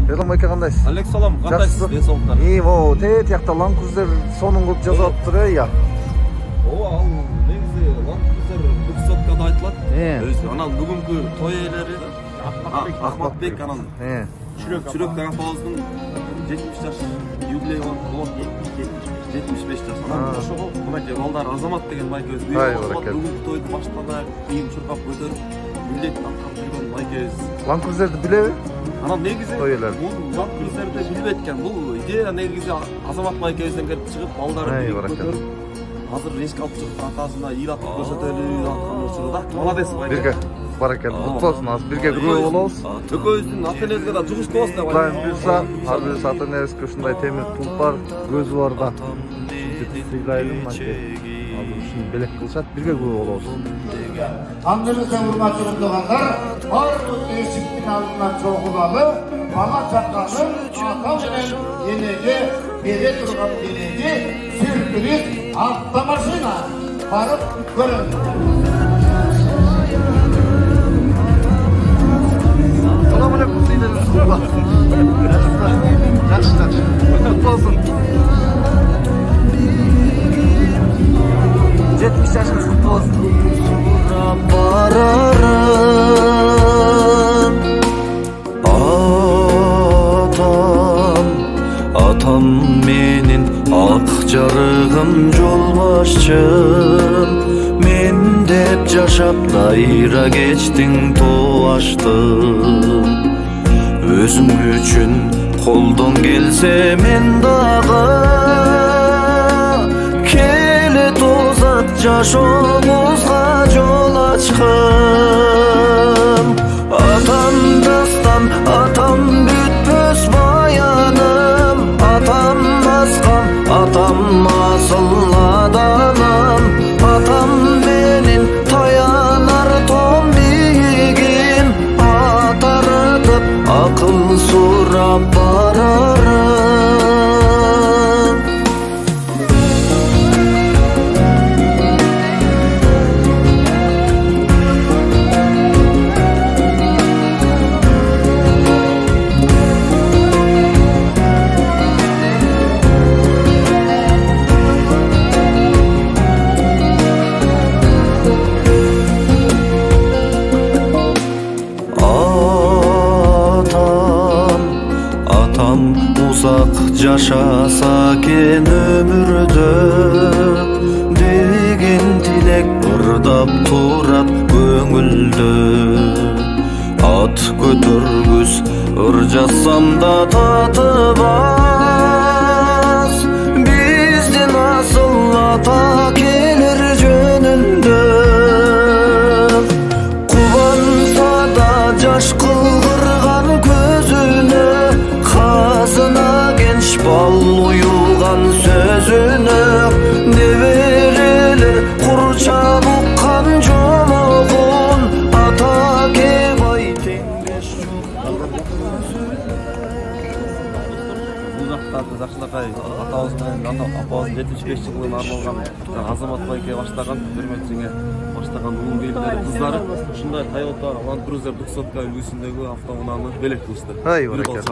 Ерлан байке кандайсыз? Алек салам, кандайсыз? Денсаулыктар. Могу тиякта Land Cruiser сонун кылып жазып атыптыр я. Ооба, ал негизи Land Cruiser 400 да айтылат. Өзү анан бүгүнкү той ээлери Ахматбек анан Чүрөк апабыздын 70 жаш юбилей болот. 75 жаш. Анан ошого мынакей балдар Азамат деген байкебиз бүгүнкү тойду баштан кийин чуркап көтөрүп милдет аткарып жүргөн байкебиз. Land Cruiser'ди билеби? Анан негизи бул Land Cruiser'ди билбей эткем. Бул идея негизи Азамат байкебизден келип чыгып, балдарды көтөрүп, азыр рейске алып чыгып атасына ил атып көрсөтөлү аткан учурда. Молодец байке. Бирге баракет. Куттуу болсун. Азыр бирге күрөө болобуз. Экөөбүздүн ата-энебизге да жугуштуу болсун деп айтам. Буюрса, ар бирибиз ата-энебизге ушундай темир тулпар, көзү бар да. Сыйлайлы мынакей. Азыр ушуну белек кылышат, бирге күрөө болобуз. Андырызда урматтуу туугандар, бардык эшиктин алдынан чогулалы, бала чаканын ата менен энеге бере турган денеге сюрприз автомашина барып көрөбүз. Салам алейкум сыйларыңыз кутла. Жакшы. Кутlu болсун. 70 yaşınız kutlu olsun. Atam menin ak jarıgım jolbaşçım. Men dep jaşap dayra geçtin toaştım. Özüm üçün koldan gelse men dağı kele tozat jaşoğuzga jol açkım. Atam dastan, atam bütpös bayanım. Atam askan, atam asıl adanım. Atam benim tayanar tombigim. Atarıtıp akıl surap bararım. Uzak yaşasa ken ömürde degen tilek ırdap turat köngülde. At götürgüz ırjasam da tatыбас. Bizdin asıl ata kelir jönünde. Kubansa da jaş kılgırgan közüne, Kazına genç bal uyugan sözüne. Nevereler kurça bukkan jomogun, ata kebay tengeş Бул жактарды жакшылакай атабыздын апабыздын 75 жылына арналган Азамат байке баштаган, Өрмөтчүңө баштаган улуу келиндери кыздары ушундай Toyota Land Cruiser 400 үлгүсүндөгү автоунааны белек кылышты. Ай баракет.